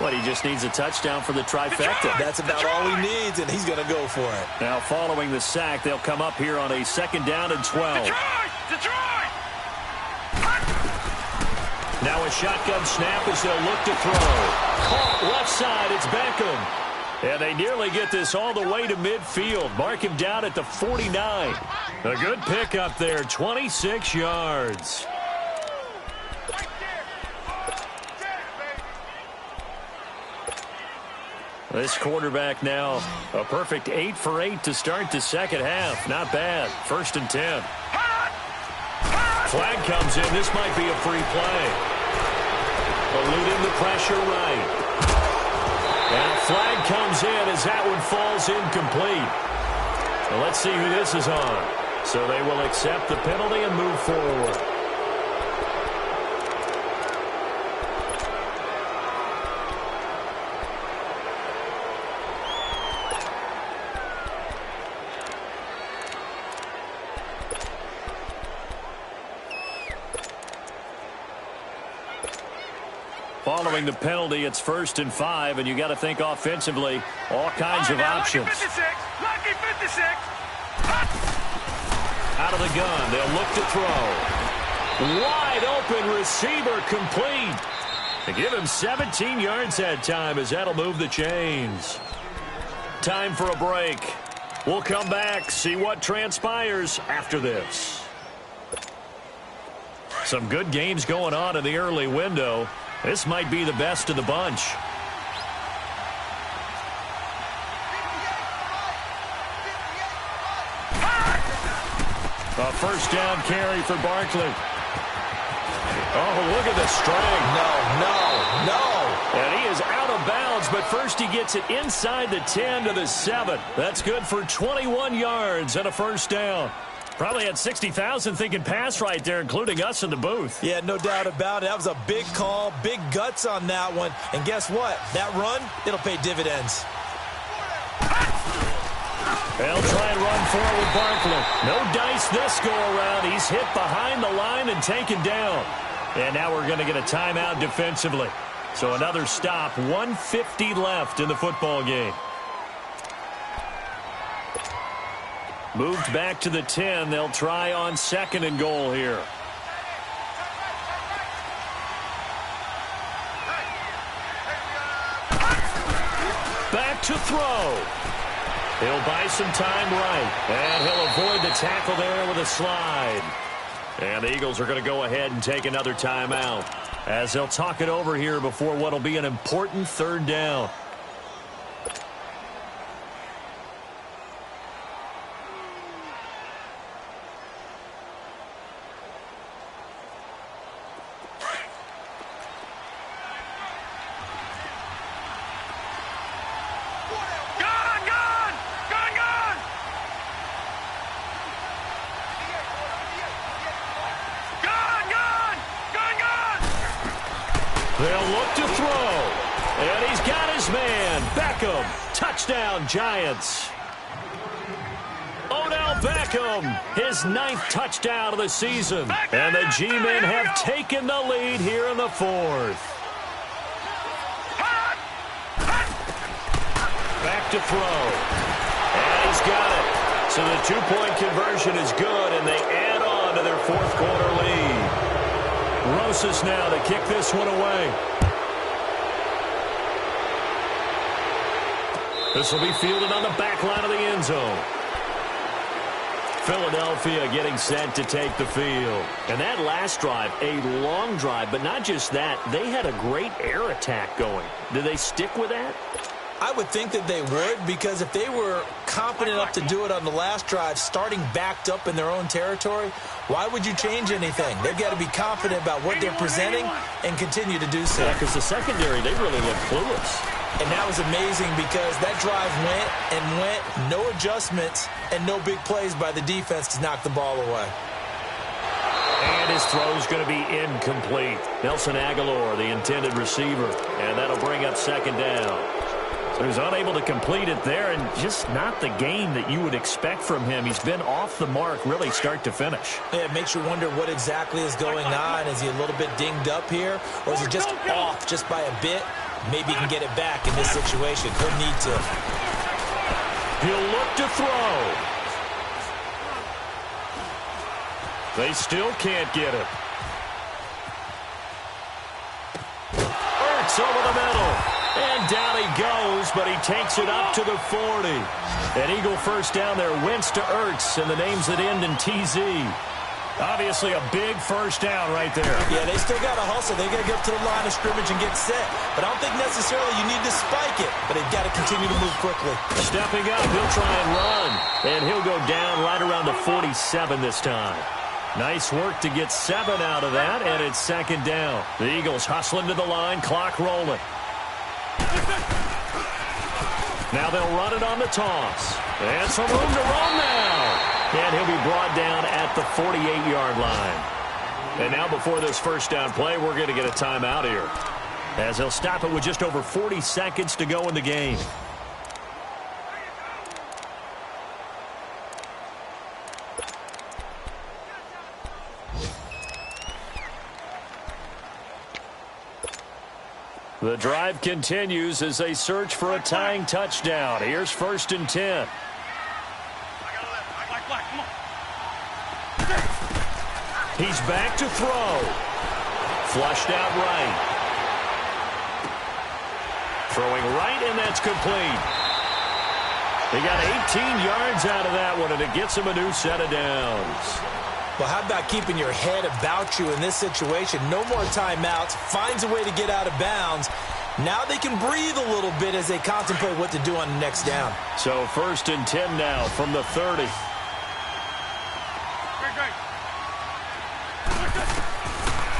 What, he just needs a touchdown for the trifecta. That's about all he needs, and he's going to go for it. Now following the sack, they'll come up here on a 2nd down and 12. Detroit! Now a shotgun snap as they'll look to throw. Caught left side, it's Beckham. And they nearly get this all the way to midfield. Mark him down at the 49. A good pickup there, 26 yards. This quarterback now, a perfect 8 for 8 to start the 2nd half. Not bad. 1st and 10. Flag comes in. This might be a free play. Eluding the pressure right. And a flag comes in as that one falls incomplete. Well, let's see who this is on. So they will accept the penalty and move forward. Following the penalty, it's 1st and 5, and you got to think offensively, all kinds of options. Lucky 56. Out of the gun, they'll look to throw. Wide open receiver complete. They give him 17 yards that time as that'll move the chains. Time for a break. We'll come back, see what transpires after this. Some good games going on in the early window. This might be the best of the bunch. A first down carry for Barkley. Oh, look at the string. No. And he is out of bounds, but first he gets it inside the 10 to the 7. That's good for 21 yards and a first down. Probably had 60,000 thinking pass right there, including us in the booth. Yeah, no doubt about it. That was a big call, big guts on that one. And guess what? That run, it'll pay dividends. They'll try and run forward with Barkley. No dice this go-around. He's hit behind the line and taken down. And now we're going to get a timeout defensively. So another stop, 1:50 left in the football game. Moved back to the 10. They'll try on 2nd and goal here. Back to throw. He'll buy some time right. And he'll avoid the tackle there with a slide. And the Eagles are going to go ahead and take another timeout as they'll talk it over here before what will be an important 3rd down. They'll look to throw. And he's got his man. Beckham. Touchdown, Giants. Odell Beckham, his 9th touchdown of the season. And the G-men have taken the lead here in the 4th. Back to throw. And he's got it. So the 2-point conversion is good, and they add on to their 4th quarter lead. Rosas now to kick this one away. This will be fielded on the back line of the end zone. Philadelphia getting set to take the field. And that last drive, a long drive, but not just that. They had a great air attack going. Did they stick with that? I would think that they would, because if they were confident enough to do it on the last drive, starting backed up in their own territory, why would you change anything? They've got to be confident about what they're presenting and continue to do so. Yeah, because the secondary, they really look clueless. And that was amazing because that drive went and went, no adjustments and no big plays by the defense to knock the ball away. And his throw's going to be incomplete. Nelson Aguilar, the intended receiver, and that'll bring up 2nd down. So he's unable to complete it there, and just not the game that you would expect from him. He's been off the mark, really, start to finich. Yeah, it makes you wonder what exactly is going on. Is he a little bit dinged up here, or is he just off just by a bit? Maybe he can get it back in this situation. He'll need to. He'll look to throw. They still can't get it. Ertz over the middle. And down he goes, but he takes it up to the 40. An Eagle first down there. Wentz to Ertz, and the names that end in TZ. Obviously a big first down right there. Yeah, they still got to hustle. They got to get up to the line of scrimmage and get set. But I don't think necessarily you need to spike it, but they've got to continue to move quickly. Stepping up, he'll try and run. And he'll go down right around the 47 this time. Nice work to get 7 out of that, and it's 2nd down. The Eagles hustling to the line, clock rolling. Now they'll run it on the toss. And some room to run now. And he'll be brought down at the 48-yard line. And now before this first down play, we're going to get a timeout here, as they'll stop it with just over 40 seconds to go in the game. The drive continues as they search for a tying touchdown. Here's 1st and 10. He's back to throw. Flushed out right. Throwing right, and that's complete. He got 18 yards out of that one, and it gets him a new set of downs. Well, how about keeping your head about you in this situation? No more timeouts. Finds a way to get out of bounds. Now they can breathe a little bit as they contemplate what to do on the next down. So 1st and 10 now from the 30. great.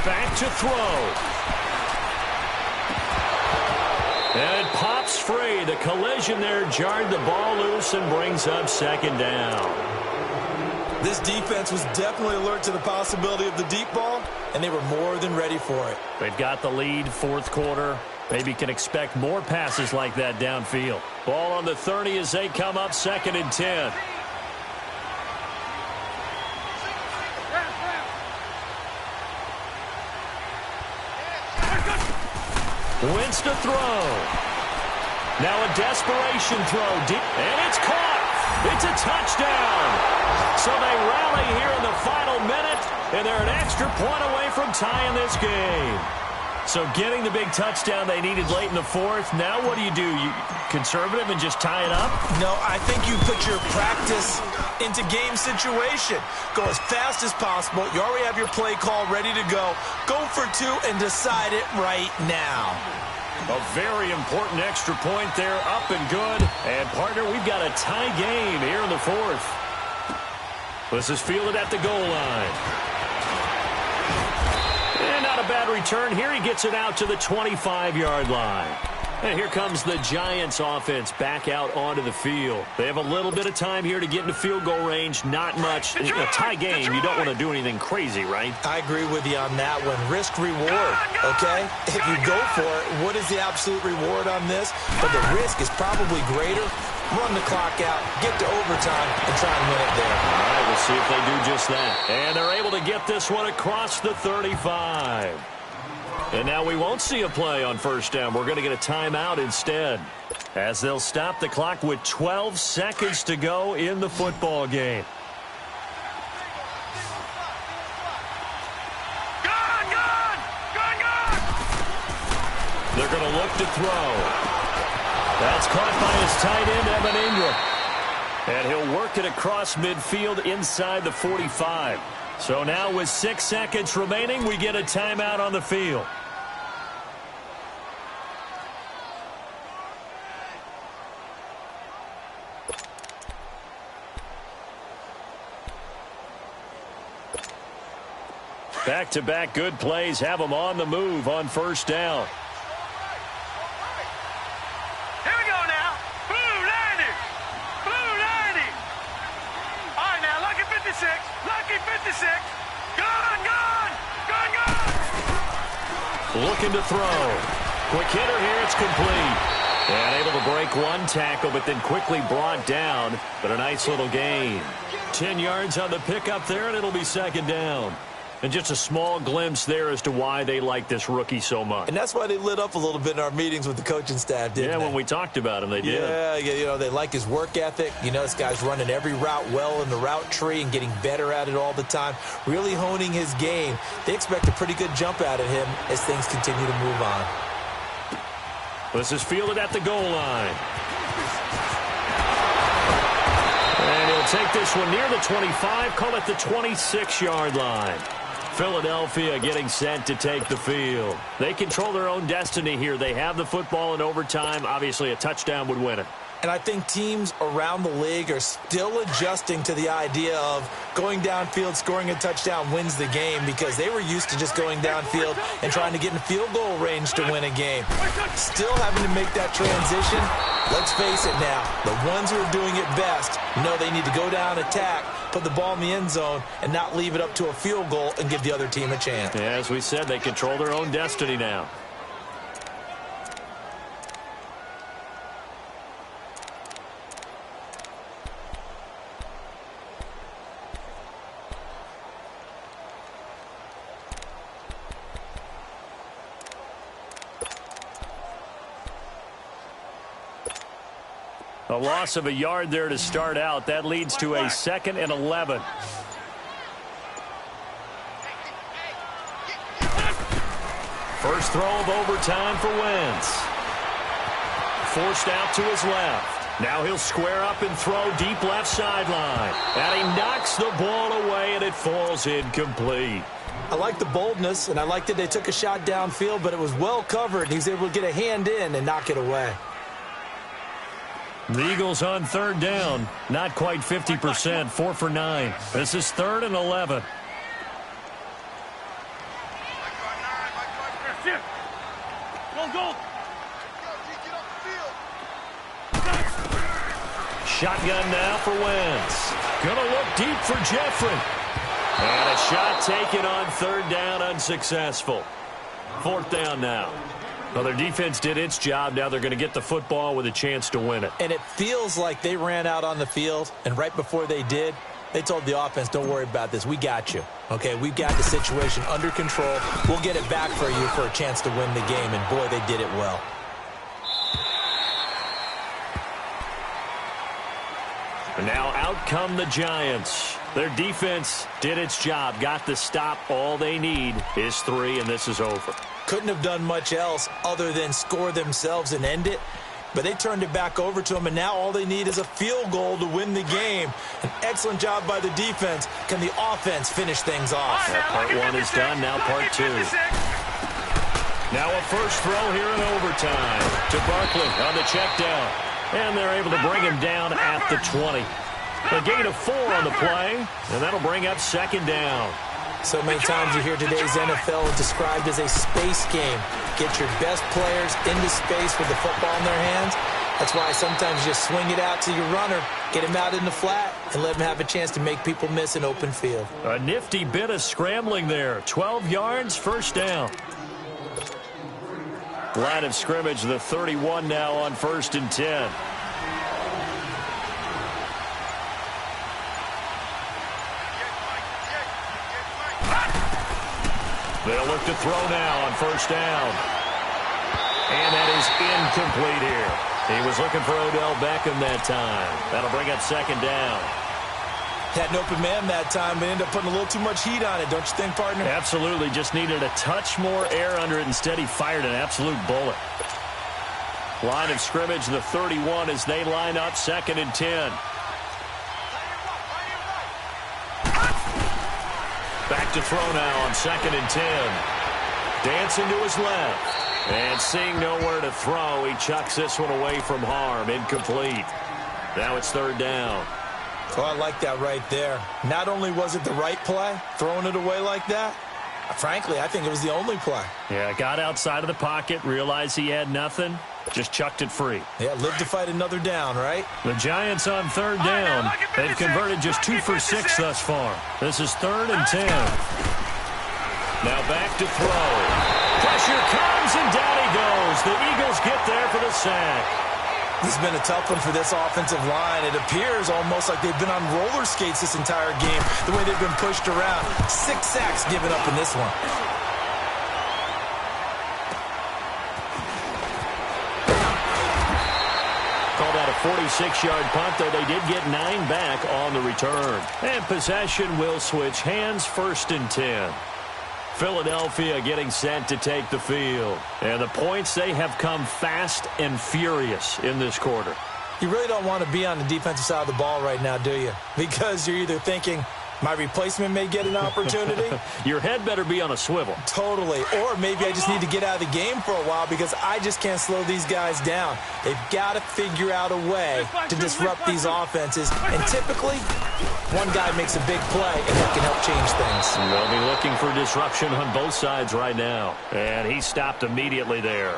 Back to throw. And it pops free. The collision there jarred the ball loose and brings up second down. This defense was definitely alert to the possibility of the deep ball, and they were more than ready for it. They've got the lead, fourth quarter. Maybe can expect more passes like that downfield. Ball on the 30 as they come up, 2nd and 10. Wins to throw. Now a desperation throw deep, and it's caught. It's a touchdown. So they rally here in the final minute, and they're an extra point away from tying this game. So getting the big touchdown they needed late in the fourth. Now what do? You conservative and just tie it up? No, I think you put your practice into game situation. Go as fast as possible. You already have your play call ready to go. Go for 2 and decide it right now. A very important extra point there, up and good. And, partner, we've got a tie game here in the fourth. This is fielded at the goal line. And not a bad return here. He gets it out to the 25-yard line. And here comes the Giants offense back out onto the field. They have a little bit of time here to get into field goal range. Not much. In a tie game, you don't want to do anything crazy, right? I agree with you on that one. Risk reward, okay? If you go for it, what is the absolute reward on this? But the risk is probably greater. Run the clock out, get to overtime, and try and win it there. All right, we'll see if they do just that. And they're able to get this one across the 35. And now we won't see a play on first down. We're going to get a timeout instead, as they'll stop the clock with 12 seconds to go in the football game. They're going to look to throw. That's caught by his tight end, Evan Ingram. And he'll work it across midfield inside the 45. So now with 6 seconds remaining, we get a timeout on the field. Back-to-back good plays have them on the move on first down. Here we go now. Blue 90. Blue 90. All right, now, lucky 56. Lucky 56. Gone. Looking to throw. Quick hitter here. It's complete. And able to break one tackle, but then quickly brought down. But a nice little gain. 10 yards on the pickup there, and it'll be second down. And just a small glimpse there as to why they like this rookie so much. And that's why they lit up a little bit in our meetings with the coaching staff, didn't they? Yeah, when we talked about him, they did. Yeah, you know, they like his work ethic. You know, this guy's running every route well in the route tree and getting better at it all the time, really honing his game. They expect a pretty good jump out of him as things continue to move on. This is fielded at the goal line. And he'll take this one near the 25, call it the 26-yard line. Philadelphia getting set to take the field. They control their own destiny here. They have the football in overtime. Obviously, a touchdown would win it. And I think teams around the league are still adjusting to the idea of going downfield, scoring a touchdown wins the game, because they were used to just going downfield and trying to get in field goal range to win a game. Still having to make that transition. Let's face it now, the ones who are doing it best know they need to go down, attack, put the ball in the end zone, and not leave it up to a field goal and give the other team a chance. Yeah, as we said, they control their own destiny now. A loss of a yard there to start out. That leads to a 2nd and 11. First throw of overtime for Wentz. Forced out to his left. Now he'll square up and throw deep left sideline. And he knocks the ball away, and it falls incomplete. I like the boldness, and I like that they took a shot downfield, but it was well covered. He was able to get a hand in and knock it away. The Eagles on third down. Not quite 50%, 4 for 9. This is 3rd and 11. Go. Shotgun now for Wentz. Gonna look deep for Jeffrey. And a shot taken on 3rd down, unsuccessful. 4th down now. Well, their defense did its job. Now they're going to get the football with a chance to win it. And it feels like they ran out on the field, and right before they did, they told the offense, don't worry about this. We got you. Okay, we've got the situation under control. We'll get it back for you for a chance to win the game, and boy, they did it well. And now out come the Giants. Their defense did its job, got the stop. All they need is 3, and this is over. Couldn't have done much else other than score themselves and end it. But they turned it back over to them, and now all they need is a field goal to win the game. An excellent job by the defense. Can the offense finish things off? Part 1 is done, now part 2. Now a first throw here in overtime to Barkley on the check down. And they're able to bring him down at the 20. A gain of 4 on the play, and that'll bring up 2nd down. So many times you hear today's NFL described as a space game. Get your best players into space with the football in their hands. That's why sometimes you just swing it out to your runner, get him out in the flat, and let him have a chance to make people miss an open field. A nifty bit of scrambling there. 12 yards, 1st down. Line of scrimmage, the 31 now on 1st and 10. They'll look to throw now on 1st down. And that is incomplete here. He was looking for Odell Beckham that time. That'll bring up 2nd down. Had an open man that time, but ended up putting a little too much heat on it, don't you think, partner? Absolutely. Just needed a touch more air under it. Instead, he fired an absolute bullet. Line of scrimmage, the 31 as they line up 2nd and 10. Back to throw now on 2nd and 10. Dancing to his left. And seeing nowhere to throw, he chucks this one away from harm. Incomplete. Now it's 3rd down. Oh, I like that right there. Not only was it the right play, throwing it away like that, frankly, I think it was the only play. Yeah, got outside of the pocket, realized he had nothing, just chucked it free. Yeah, live to fight another down, right? The Giants on 3rd down. They've converted just 2 for 6 thus far. This is 3rd and 10. Now back to throw. Pressure comes, and down he goes. The Eagles get there for the sack. This has been a tough one for this offensive line. It appears almost like they've been on roller skates this entire game, the way they've been pushed around. 6 sacks given up in this one. Called out a 46-yard punt, though they did get 9 back on the return. And possession will switch hands, 1st and 10. Philadelphia getting set to take the field. And the points, they have come fast and furious in this quarter. You really don't want to be on the defensive side of the ball right now, do you? Because you're either thinking, my replacement may get an opportunity. Your head better be on a swivel. Totally. Or maybe I just need to get out of the game for a while because I just can't slow these guys down. They've got to figure out a way to disrupt these offenses. And typically, one guy makes a big play, and that can help change things. They'll be looking for disruption on both sides right now. And he stopped immediately there.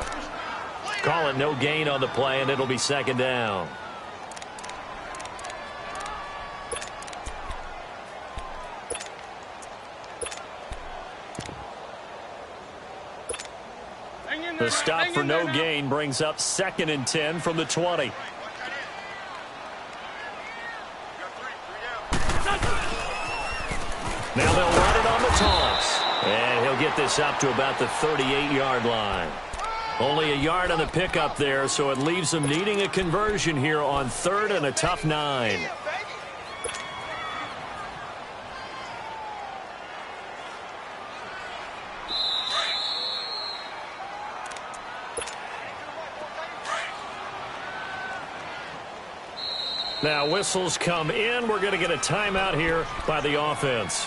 Call it no gain on the play, and it'll be 2nd down. The stop for no gain brings up 2nd and 10 from the 20. Now they'll run it on the toss. And he'll get this up to about the 38-yard line. Only a yard on the pickup there, so it leaves them needing a conversion here on 3rd and a tough 9. Now whistles come in. We're going to get a timeout here by the offense.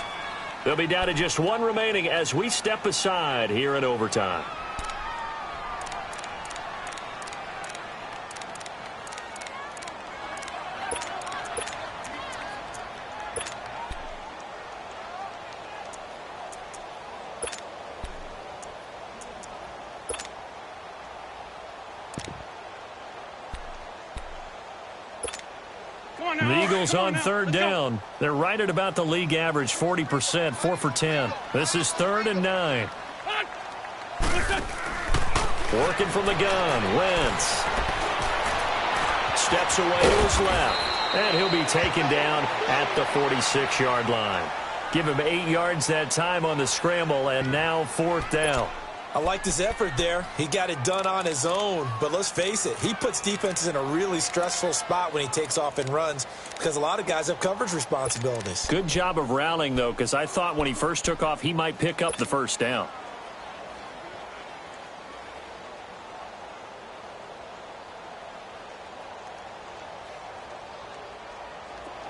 They'll be down to just 1 remaining as we step aside here in overtime. The Eagles on third down. They're right at about the league average, 40%, 4 for 10. This is 3rd and 9. Working from the gun, Wentz. Steps away to his left, and he'll be taken down at the 46-yard line. Give him 8 yards that time on the scramble, and now 4th down. I liked his effort there. He got it done on his own. But let's face it, he puts defenses in a really stressful spot when he takes off and runs because a lot of guys have coverage responsibilities. Good job of rallying, though, because I thought when he first took off, he might pick up the 1st down.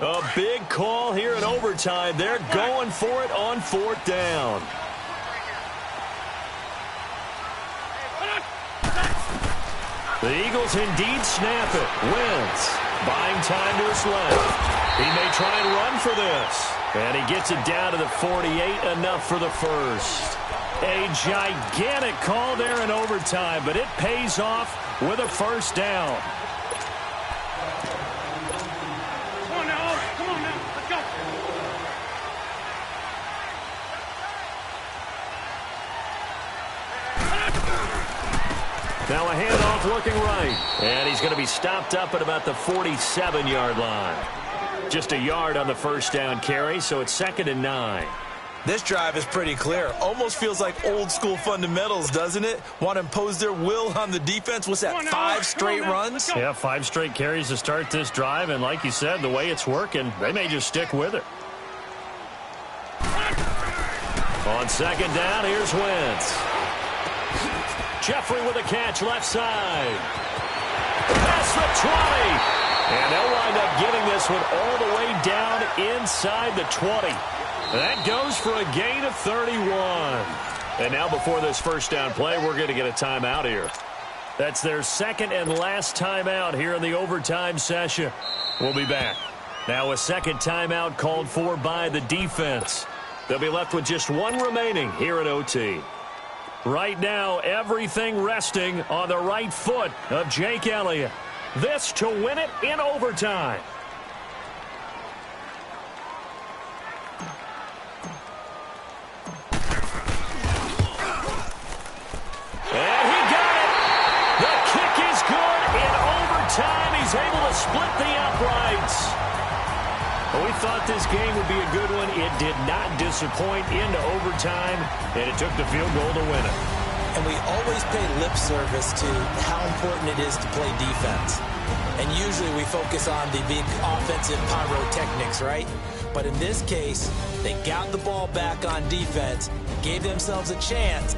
A big call here in overtime. They're going for it on 4th down. The Eagles indeed snap it. Wentz buying time to his left. He may try and run for this. And he gets it down to the 48, enough for the first. A gigantic call there in overtime, but it pays off with a 1st down. Come on now, let's go. Now a handoff looking right. And he's going to be stopped up at about the 47-yard line. Just a yard on the 1st down carry, so it's 2nd and 9. This drive is pretty clear. Almost feels like old school fundamentals, doesn't it? Want to impose their will on the defense. What's that, 5 straight runs? Yeah, 5 straight carries to start this drive. And like you said, the way it's working, they may just stick with it. On 2nd down, here's Wentz. Jeffrey with a catch, left side. Past the 20. And they'll wind up getting this one all the way down inside the 20. That goes for a gain of 31. And now before this 1st down play, we're going to get a timeout here. That's their 2nd and last timeout here in the overtime session. We'll be back. Now a 2nd timeout called for by the defense. They'll be left with just 1 remaining here at OT. Right now, everything resting on the right foot of Jake Elliott. This to win it in overtime. And he got it. The kick is good in overtime. He's able to split the uprights. Well, we thought this game would be a good one. It did not disappoint into overtime, and it took the field goal to win it. And we always pay lip service to how important it is to play defense. And usually we focus on the big offensive pyrotechnics, right? But in this case, they got the ball back on defense, gave themselves a chance,